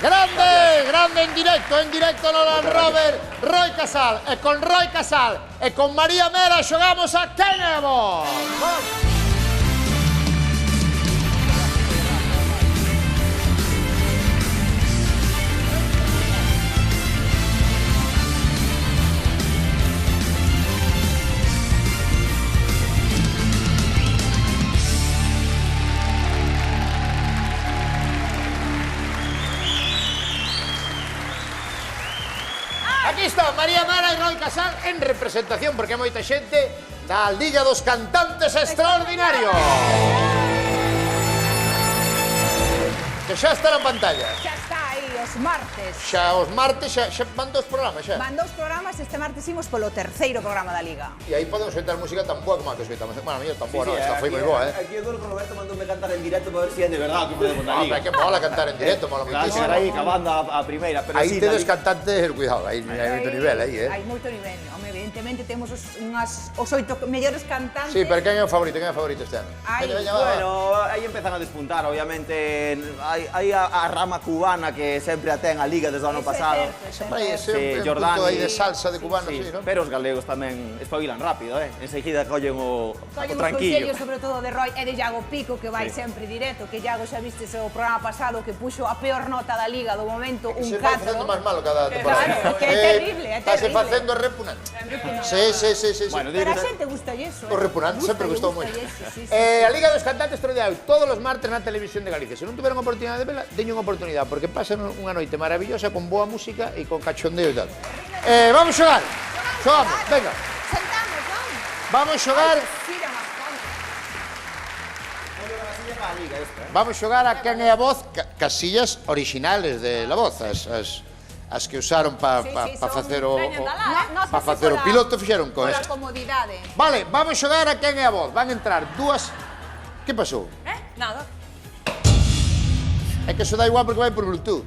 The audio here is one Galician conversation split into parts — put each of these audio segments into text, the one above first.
Grande, grande en directo no Land Rover, Roi Casal. E con Roi Casal e con María Mera xogamos a Quen é a Voz. Aquí está María Mera e Roi Casal en representación, porque hai moita xente da Liga dos Cantantes Extraordinarios. Que xa está na pantalla. Xa está aí, os martes. Xa os martes, xa van dos programas, xa. Van dos programas, este martes imos polo terceiro programa da Liga. E aí podemos escoitar música tan boa como a que escoitamos. Bueno, a mí tan boa, non, esta foi moi boa, Aquí o Roberto mandoume cantar en directo para ver se é de verdade que podemos na Liga. Hombre, que mola cantar en directo, mola moitísimo. Claro, aí, acabando a primeira, pero aí sí, tedes cantantes, cuidado, aí hai moito nivel aí, Hai moito nivel. Home, evidentemente temos os 8 mellores cantantes. Sí, pero quen é o favorito? Quen é o favorito este ano? Bueno, aí empezan a despuntar, obviamente. Hai a rama cubana que sempre a ten a Liga desde o ano pasado. Vai ser un punto aí de salsa de cubano, sí, non? Pero os galegos tamén espabilan rápido, Enseguida collen o tranquillo. Collen os consellos, sobre todo de Roi e de Iago Pico, que vai sempre directo, que Iago xa vistes o programa pasado que puxo a peor nota da Liga do momento, un 4. Se vai facendo máis malo cada temporada. Claro, que é terrible, é Estase terrible. facendo repugnante. Sí. Bueno, Pero a xente gusta iso. O repugnante sempre gustou moito. Sí. A Liga dos Cantantes Extraordinarios todos os martes na televisión de Galicia. Se non tiveron oportunidade de vela, teñen unha oportunidade, porque pasan unha noite maravillosa con boa música e con cachondeo e tal. Vamos xogar. Xogamos, venga. Sentamos, non? Vamos xogar. Vamos xogar a Quen é a Voz, casillas orixinales de La Voz, as que usaron para facer o piloto, fixeron con esta. esta. Comodidade. Vale, vamos xogar a Quen é a Voz. Van entrar dúas... Que pasou? Nada. É que eso dá igual porque vai por Bluetooth.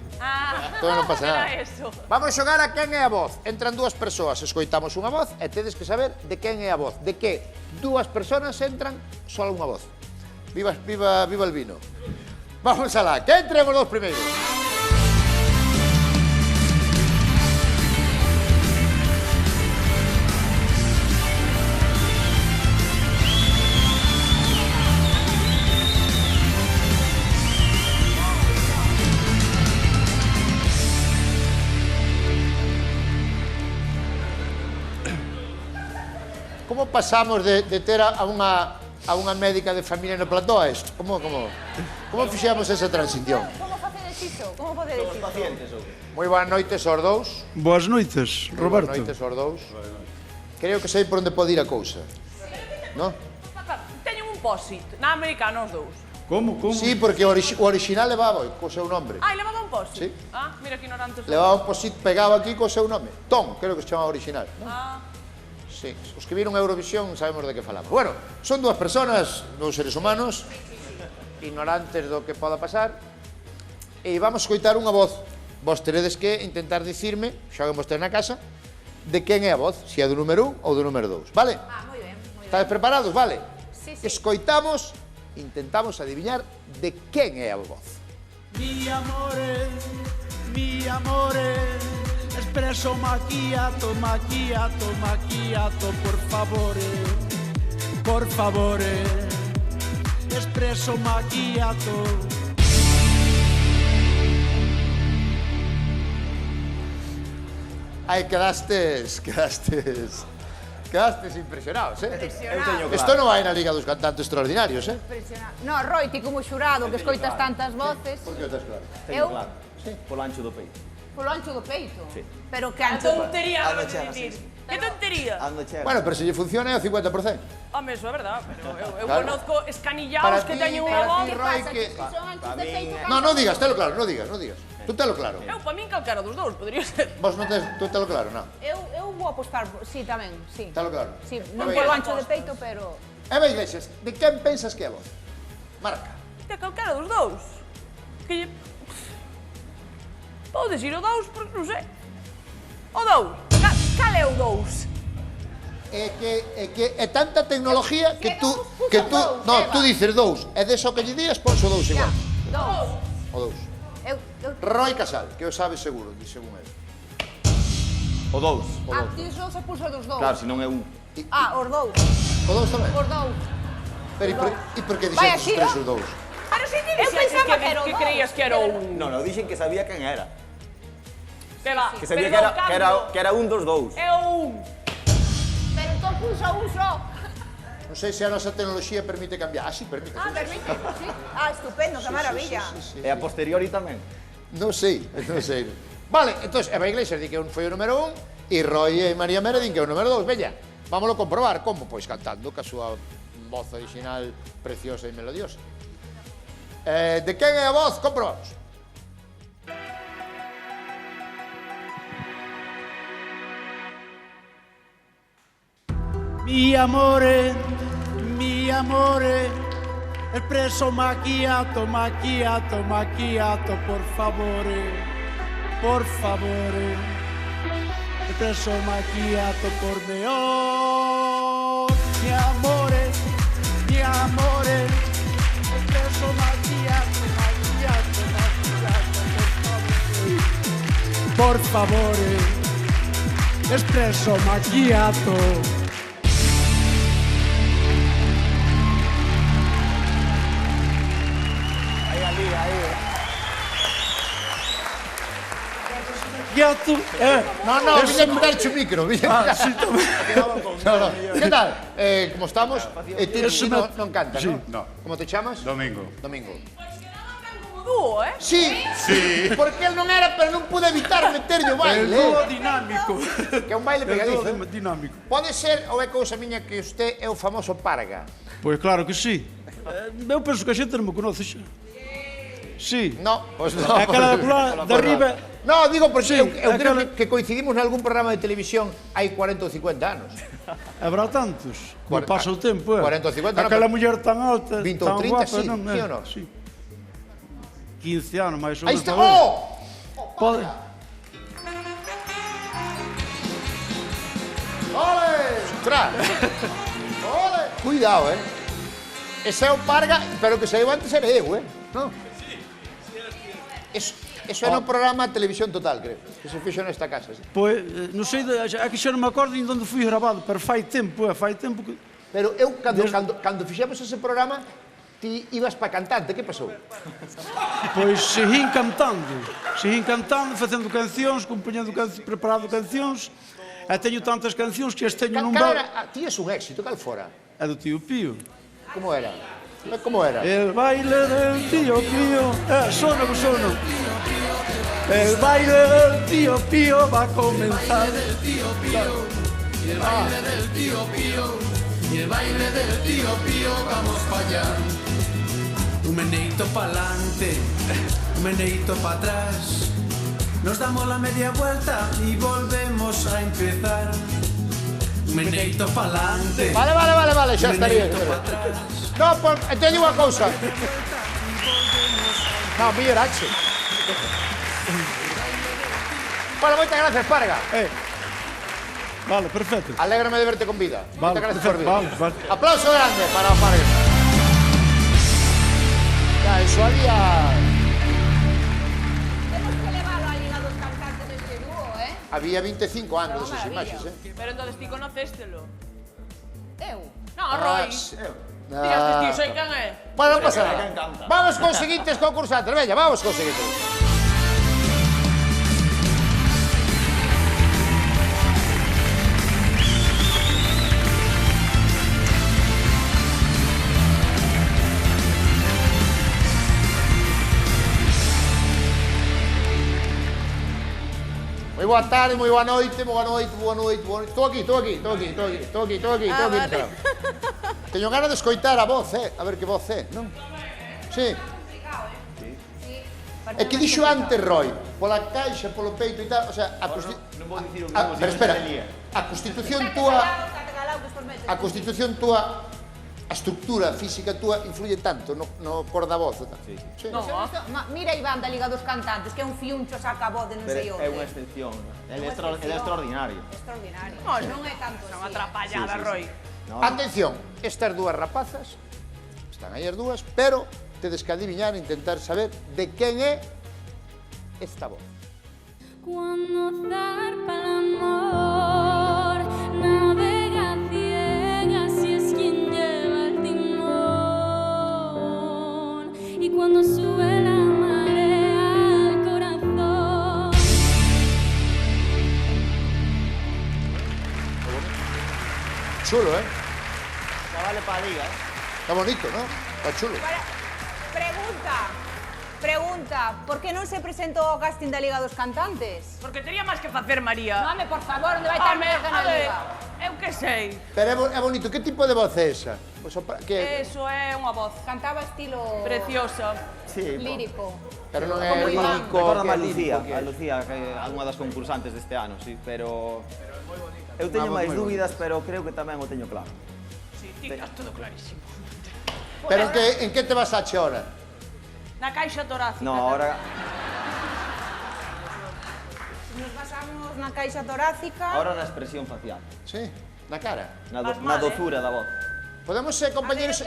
Todo non pasa nada. Era eso. Vamos xogar a Quen é a Voz. Entran dúas persoas, escoitamos unha voz e tedes que saber de quen é a voz. De que dúas persoas entran só unha voz. Viva el vino. Vamos alá, que entren os dos primeiros. Como pasamos de ter a unha médica de familia no plató a isto? Como fixemos esa transición? Como facedes iso? Como facedes iso? Moi boas noites aos dous. Boas noites, Roberto. Boas noites aos dous. Creo que sei por onde pode ir a cousa. Non? Teñen un posit, na americana os dous. Como? Sí, porque o original levaba co seu nome. Levaba un posit? Sí. Mira que ignorantes. Levaba un posit pegado aquí co seu nome. Tom, creo que se chama original. Sí, os que viron Eurovisión sabemos de que falamos. Bueno, son dúas personas, dous seres humanos, ignorantes do que poda pasar, e vamos escoitar unha voz. Vos teredes que intentar dicirme, xoguen vostedes na casa, de quen é a voz, se é do número 1 ou do número 2, vale? Moi ben. Estades preparados, vale? Sí. Escoitamos, intentamos adivinar de quen é a voz. Mi amore, espresso macchiato, por favore, espresso macchiato. Ai, quedastes impresionados, Impresionados. Isto non vai na Liga dos Cantantes Extraordinarios, No, Roi, ti como xurado que escoitas tantas voces. Por que estás claro? Teño claro, polo ancho do peito. Polo ancho do peito. Sí. Pero que A ancho... tontería, Ando acabas de chega, dicir. sí. Que tontería. Ando chega. Bueno, pero se lle funciona é o 50%. Home, eso é verdad, pero eu Claro. conozco Para escanillaos que ti, teñen para unha voz. ti, Roi, pasa? que... Son anchos de peito. No, non digas, telo claro, non digas. Tú telo claro. Eu, para min, calquera dos dous, podría ser. Vos non tes, tú telo claro, non. Eu vou apostar, sí, tamén, sí. Telo claro. Sí, non Moi polo ben. ancho de peito, pero... Eva Iglesias, de quen pensas que é a voz? Marca. De calquera dos dous. Que lle... Vou dicir o dous, porque non sei. O dous. Cal é o dous? É que é tanta tecnología que tú... dous, No, Eva. tú dices dous. E deso que lle días, ponse o dous igual. Dous. O dous. Eu Roy Casal, que o sabe seguro, según el. O 2. Ah, ti só se puso dos dous. Claro, se non é un. Ah, os dous. O dous tamén? Os dous. Pero e por que Vai dixetes así, tres ¿no? os dous? Pero si Eu pensaba que era o que dous. creías que era un... Non, dixen que sabía quen era. Que va, Que sabía pero que era un dos dous. É un... Pero entón puso un só. Non sei se a nosa tecnoloxía permite cambiar. Ah, sí, permite. Ah, permite, sí. Ah, estupendo, que maravilla. E a posteriori tamén. Non sei, non sei. Vale, entón, Eva Iglesias di que foi o número 1 e Roy e María Mera din que é o número 2. Veña, vámoslo comprobar. Como? Pois cantando, ca súa voz original preciosa e melodiosa. De quen é a voz? Comprobamos. Mi amore, espresso macchiato, macchiato, macchiato, por favore, espresso macchiato por me, oh, mi amore, espresso macchiato, macchiato, macchiato, por favore, espresso macchiato. Macchiato, No, viña a quitarche o micro. sí, tamén. No. Que tal? Como estamos? Ti non cantas, Sí, non? no. Como te chamas? Domingo. Domingo. Como dúo, eh? Sí, porque él non era, pero non pude evitar meterlle o El baile. dúo dinámico. Que é un baile El pegadizo. dúo dinámico. Pode ser, ou é cousa miña que usted é o famoso Parga? Pois claro que sí. Eu penso que a xente non me conoce xa. Sí. No, pois non. Aquela de arriba. No, digo porque Sí, eu creo aquela- que coincidimos en algún programa de televisión hai 40 ou 50 anos. Habrá tantos. Como Cuar- pasa o tempo, 40 ou 50, Aquela no, muller tan alta, 20 ou tan 30, guapa, sí, non? sí ou non? Sí. 15 anos, máis ou Aí menos. está. a ver. Oh! Pode. Ole! Ostras! Ole! Cuidado, Ese é o Parga, pero que saiu antes era eu, Non? Eso era un programa de televisión total, creo, que se fixo nesta casa. Sí. Pois, non sei, aquí xa non me acordo nin onde fui grabado, pero fai tempo que... Pero eu, cando fixemos ese programa, ti ibas pa cantante, que pasou? Pois seguín cantando, facendo cancións, preparando cancións, e teño tantas cancións que as teño nun Cal bar... era? Ti és un éxito, cal fora? É do Tío Pío. Como era? Como era? El baile del Tío Pío... sono. El baile del Tío Pío va a comenzar. Un meneito pa'lante, un meneito pa' atrás. Nos damos la media vuelta y volvemos a empezar. Un meneito pa'lante. Vale, xa estaría. Meneito pa' atrás. No, pues, te digo unha cousa. No, mellorache. Bueno, moitas gracias, Parga. Vale, perfecto. Alégrame de verte con vida. Vale, Moitas gracias por vir. vale. Aplauso grande para o Parga. Ya, eso había... Temos que leválo a Liga dos Cantantes deste dúo, Había 25 anos desas maravilla. imaxes, Pero entonces ti conocéstelo. Eu? No, Roy. Tiraste ti, sei quen é. Bueno, non pasa nada. quen canta. Vamos con seguintes concursantes. Veña, vamos con seguintes. Moi boa tarde, moi boa noite. Estou aquí. vale. Teño ganas de escoitar a voz, a ver que voz é, non? Sí. É que dixo antes Roy, pola caixa, polo peito e tal, o sea, a Non vou dicir o Ah, mismo, pero se espera, non se lía. a constitución túa, a estructura física túa influye tanto no cor da voz, tal. Sí. No, Mira Iván da Liga dos Cantantes, que é un fiuncho saca a voz de non sei Pero onde. é unha excepción. Ele é extraordinario. Extraordinario. No, Non é tanto Son así. atrapallada, Roy. Atención, estas dúas rapazas, están aí as dúas, pero tedes que adiviñar e intentar saber de quen é esta voz. Cuando zarpa el amor, navega ciega si es quien lleva el timón. Y cuando sube la marea al corazón. Chulo, ¿eh? Ya vale para la liga, ¿eh? Está bonito, ¿no? Está chulo. Pregunta, por que non se presentou ao casting da Liga dos Cantantes? Porque tería máis que facer, María. Mame, por favor, onde vai estar Merca na Liga? Eu que sei. Pero é bonito, que tipo de voz é esa? Pues, que... Eso é unha voz Cantaba estilo preciosa. Sí, lírico. Pero non é Como Iván. lírico. Recorda que a é Lucía, lírico, que a é. Lucía, que é unha das concursantes deste ano, sí, pero... Eu teño Unha voz máis moi dúbidas, pero creo que tamén o teño claro. Sí, ti estás todo clarísimo. Pero en que te basache ahora? Na caixa torácica. No, ahora, Nos basamos na caixa torácica. ahora na expresión facial, Sí, na cara. Vas na mal, dozura da voz. Podemos ser compañeros...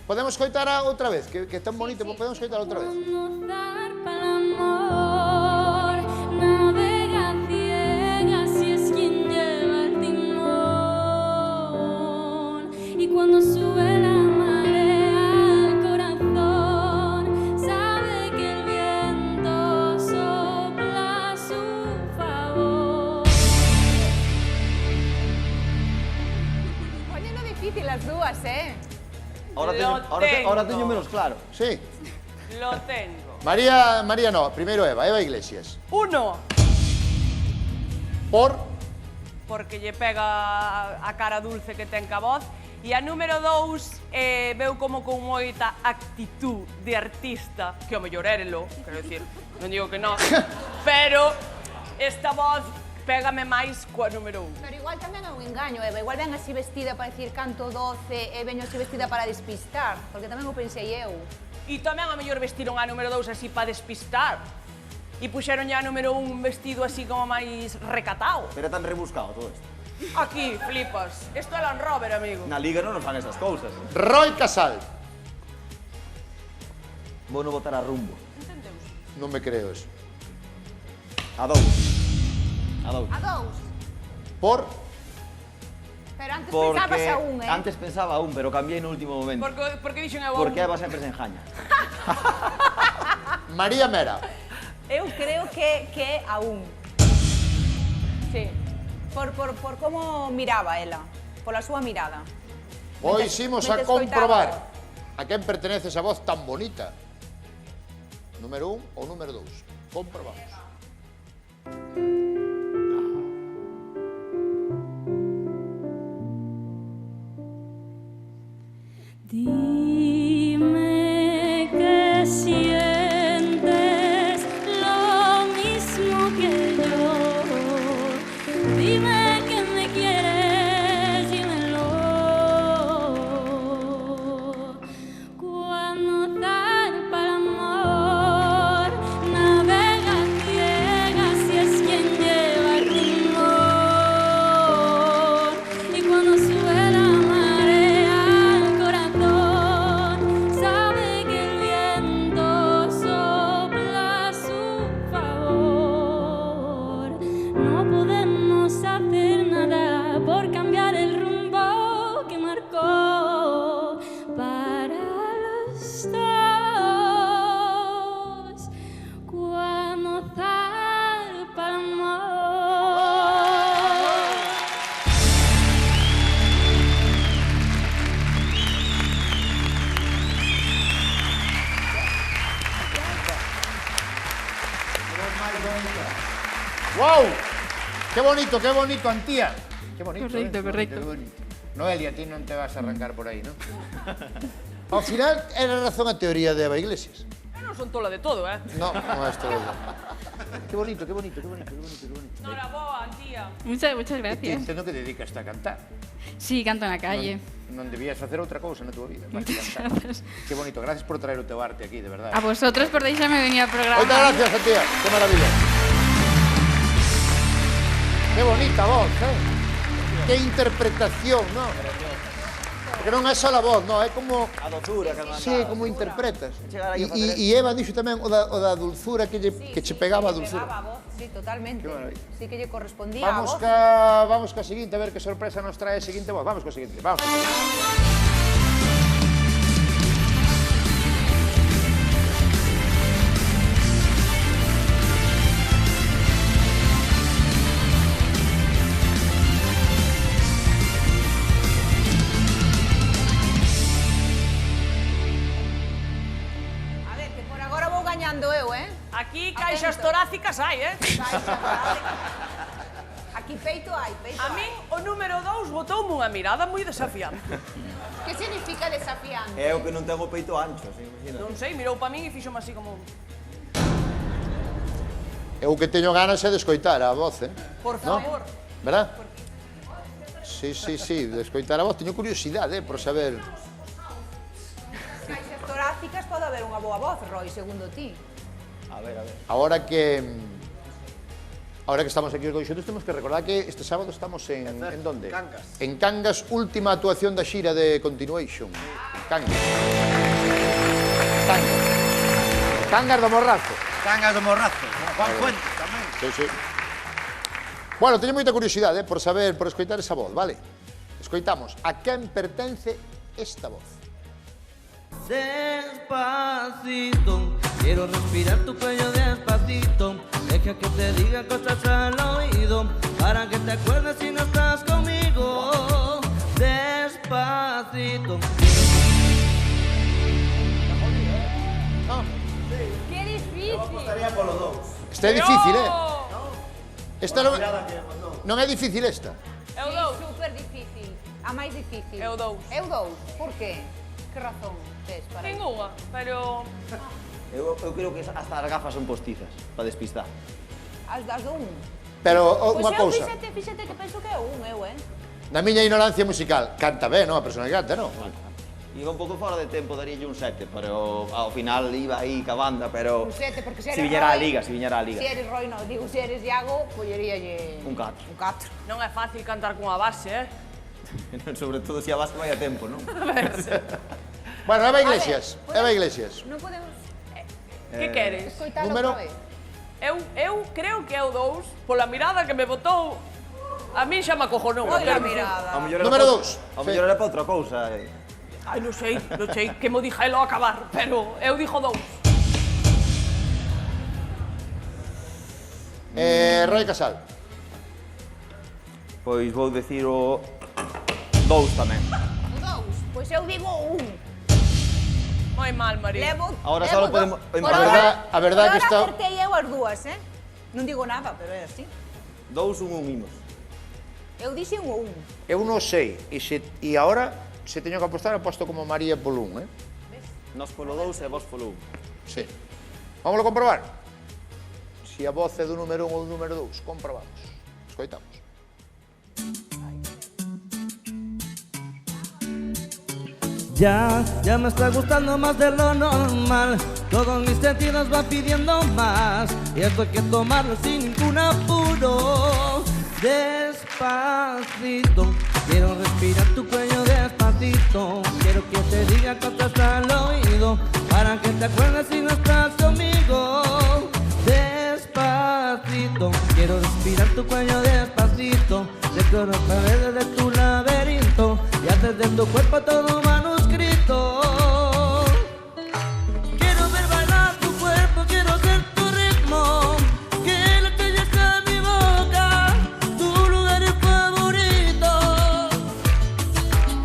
Podemos coitar outra vez, que é tan bonito, podemos coitar outra vez. Cuando zarpa el amor, navega ciega si es quien lleva el timón. Y cuando sube la marea al corazón, sabe que el viento sopla a su favor. Oye, no difícil las dúas, Ahora teño menos claro. Sí. Lo tengo. María no, primeiro Eva Iglesias. 1. Por... Porque lle pega a cara dulce que ten ca voz. E a número 2 veu como con moita actitud de artista, que o mellor érelo, quero dicir, non digo que non, pero esta voz pégame máis coa número 1. Pero igual tamén é un engaño, Eva. Igual ven así vestida para decir canto 12 e veño así vestida para despistar. Porque tamén o pensei eu. E tamén a mellor vestiron a número 2 así para despistar. E puxeron a número 1 un vestido así como máis recatado. Pero é tan rebuscado todo isto. Aquí, flipas. Isto é Land Rover, amigo. Na liga non nos fan esas cousas. Roy Casal. Vou non votar a rumbo. Non me creo eso. A 2. A 2. A 2. Por... Pero antes pensabas a un, Antes pensaba a un, pero cambiei no último momento. Porque dixen eu a Porque un. Eva sempre se enjaña. María Mera. Eu creo que é a un. Sí. Por como miraba ela. Pola súa mirada. Hoy imos a Mentres comprobar coitaba. a quen pertenece esa voz tan bonita. Número 1 ou número 2. Comprobamos. Dime que sientes lo mismo que yo. Dime que me quieres, dímelo. Cuando zarpa el amor, navega ciega si es quien lleva el timón. Y cuando sube la marea al corazón, sabe que el viento sopla a su favor. No podemos hacer nada por cambiar el rumbo que marcó para los dos. Cuando zarpa el amor. ¡Wow! ¡Qué bonito, Antía! ¡Qué bonito! Correcto, correcto. Qué bonito. Noelia, a ti non te vas a arrancar por aí, ¿no? Ao final, era razón a teoría de Eva Iglesias. Eu non son tola de todo, No, no es todo. Qué bonito. Noraboa, tía. Muchas E ti gracias. entendo que dedicaste a cantar. Sí, canto en la calle. Non debías facer outra cousa na tua vida. máis que Muchas cantar. gracias. Qué bonito, gracias por traer o teu arte aquí, de verdade. A vosotros por dejarme venir al programa. Moitas gracias, Antía. Qué maravilla. Qué bonita voz, ¿eh? Qué interpretación, ¿no? Porque non é só a voz, non, é como... A dozura que Sí, como interpretas. Chegar aí a facer E Eva dixo tamén o da dulzura que che pegaba a dulzura. Pegaba a voz, sí, totalmente. Qué maravilla. Sí que lle correspondía a voz. Vamos ca seguinte, a ver que sorpresa nos trae a seguinte voz. Vamos co seguinte, vamos. A ver, que por agora vou gañando eu, Aquí caixas Atento. torácicas hai, Aquí peito hai, peito A hai. min o número 2 botoume unha mirada moi desafiante. Que significa desafiante? É o que non ten o peito ancho, así, imagina. Non sei, mirou pa min e fixome así como... Eu que teño ganas é de escoitar a voz, Por favor. Verdad? Sí, de escoitar a voz. Teño curiosidade, por saber... Caixas torácicas pode haber unha boa voz, Roy, segundo ti. A ver. Ahora que estamos aquí os dois xuntos, temos que recordar que este sábado estamos en donde? Cangas. En Cangas, última actuación da xira de Continuation. Cangas. Cangas do Morrazo. Cangas do Morrazo. Juan Fuentes tamén. Sí. Bueno, teño moita curiosidade por saber, por escoitar esa voz, vale? Escoitamos. A quen pertence esta voz? Despacito, quiero respirar tu cuello despacito. Deja que te diga cosas al oído, para que te acuerdes si no estás conmigo. Despacito. Que difícil. Esta é difícil, Esta non é difícil esta. É o Sí, 2. super difícil. A máis difícil. É o 2. É o 2. Por qué? Que razón tes para Ten iso? unha, pero... Eu creo que hasta as gafas son postizas, para despistar. As das do 1. Pero Pois unha eu cousa, fíxate que penso que é o 1, eu, na miña ignorancia musical, canta ben, non? A persona que canta, non? Iba un pouco fora de tempo, daríalle un 7, pero ao final iba aí ca banda, pero... Un 7, porque se Si eres viñera a Roy, liga, si viñera a liga. Si eres Roy, non, digo, se eres Iago, colleríalle... Un 4. Un 4. Non é fácil cantar cunha base, Sobre todo se a base vai a tempo, non? Bueno, Eva Iglesias, Eva Iglesias. Non podemos Que queres? escoitalo Número? outra vez. Eu creo que é o 2, pola mirada que me botou, a min xa me acojonou. Oi, a quero dicir. mirada. Ao mellor Número era pa- 2. Ao mellor era para outra cousa. Ai, non sei, que mo dija elo acabar, pero eu dixo 2. Roy Casal. Pois vou decir o 2 tamén. O 2. Pois eu digo o 1. Moi mal, María. Levo... Ahora levo só do- podemos Por empatar. A verdad que por está- ahora acertei eu as dúas, Non digo nada, pero é así. 2, 1, 1 imos. Eu dixen o 1. Eu non sei, e agora, se teño que apostar, aposto como María polo 1, Nos polo 2 e vos polo 1. Sí. Vámoslo comprobar. Si a voz é do número 1 ou do número 2, comprobamos. Escoitamos. Ya me está gustando más de lo normal. Todos mis sentidos van pidiendo más. Y esto hay que tomarlo sin ningún apuro. Despacito, quiero respirar tu cuello despacito. Quiero que te diga cosas al oído, para que te acuerdes si no estás conmigo. Despacito, quiero respirar tu cuello despacito. Recorro las paredes de tu laberinto y haces de tu cuerpo todo un manuscrito. Quiero ver bailar tu cuerpo, quiero ser tu ritmo. Que la tuya está en mi boca, tu lugar es favorito.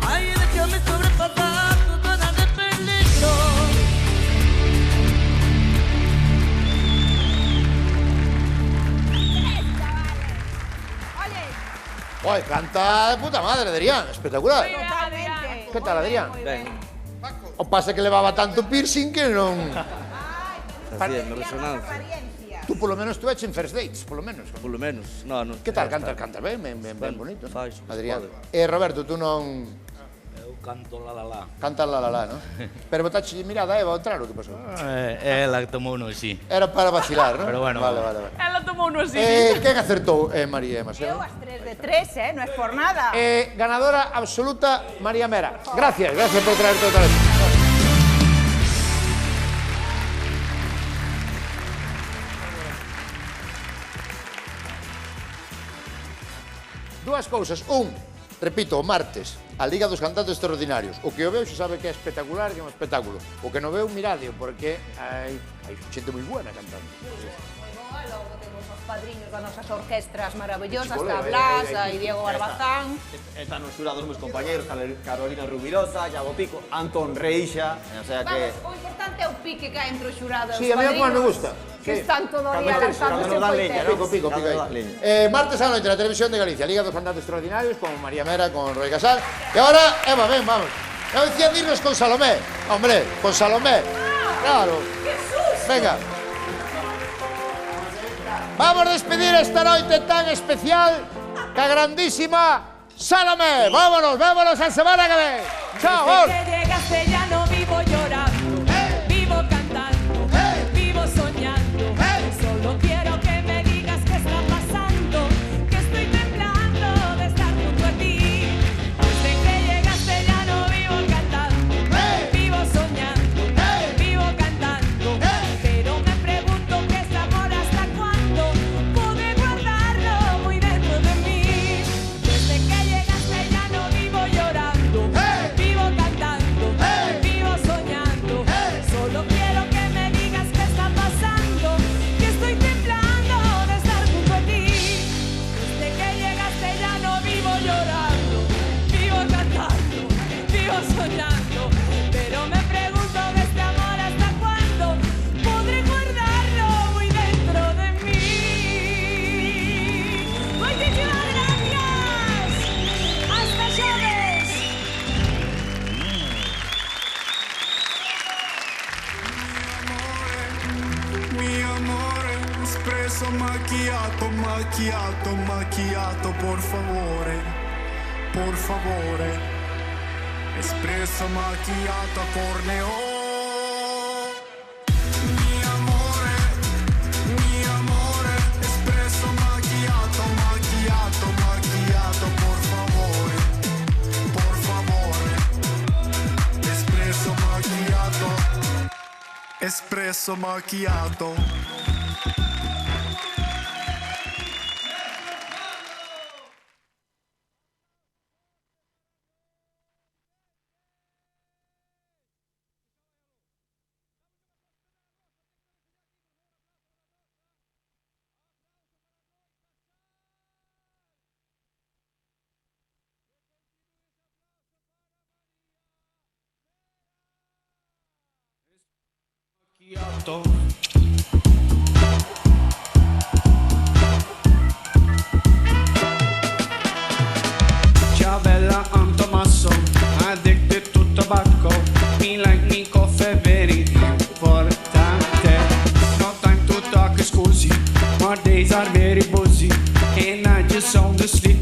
Ay, déjame sobrepasar tu zona de peligro. Oi, canta de puta madre, Adrián, espectacular. Totalmente. Que tal, Adrián? Ben, O pasa que levaba tanto piercing que non... Haciendo resonancia. Apariencia. Tú polo menos tú eches en first dates, polo menos. Por lo menos, no, no. Que tal, canta ben bonito, non? fais, Adrián. pode. Roberto, tú non... canto la la la. Canta la la la, ¿no? Pero botache mirada a Eva ao entrar, o que pasou? Ela que tomou uno así. Era para vacilar, ¿no? Pero bueno. Vale. Ela tomou uno así. Quen acertou, María Ema? Eu as 3 de 3, no es por nada. Ganadora absoluta, María Mera. Gracias por traer todo esto. Dúas cousas. Repito, o martes, a Liga dos Cantantes Extraordinarios. O que o veu xa sabe que é espectacular, que é un espectáculo. O que non veu, miradio, porque hai xente moi buena cantando. Logo temos os padriños das nosas orquestras maravillosas, Sí, está Blas, hai Diego Barbazán. Están nos xurados meus compañeros, Carolina Rubirosa, Iago Pico, Antón Reixa, o sea que... Vamos, o importante é o pique que hai entre os xurados. Sí, a mí como me gusta. Que están todo o día lanzándose Cando nos dan leña, poiteros. Pico aí. Martes á noite na Televisión de Galicia, Liga dos Cantantes Extraordinarios, con María Mera, con Roy Casal. E agora, Eva, ven, vamos. Eu decía irnos con Salomé. Hombre, con Salomé. Claro. Venga. Vamos a despedir esta noite tan especial ca grandísima Salomé. Vámonos a semana que ven. Chao. Desde que llegaste ya no vivo llorando, vivo cantando, vivo soñando. Solo quiero que me digas qué está pasando, que estoy temblando de estar junto a ti. Desde que llegaste ya no vivo cantando, vivo soñando, vivo cantando. Pero me pregunto qué es amor, hasta cuándo podré guardarlo muy dentro de mí. Desde que llegaste ya no vivo llorando, vivo cantando, vivo soñando. Solo quiero que me digas qué está pasando, que estoy temblando de estar junto a ti. Desde que llegaste ya no vivo llorando, vivo cantando, vivo soñando. Pero me pregunto de este amor hasta cuándo podré guardarlo muy dentro de mí. Muchísimas gracias. Hasta jueves. Mi amore, espresso macchiato, macchiato, macchiato, por favore, por favore. Espresso macchiato a corneo. Mi amore, espresso macchiato, macchiato, macchiato, por favore, por favore. Espresso macchiato, espresso macchiato. Ciao bella, I'm Tommaso, addicted to tobacco. Me like me coffee very importante. No time to talk, scusi, my days are very busy, and I just on the sleep.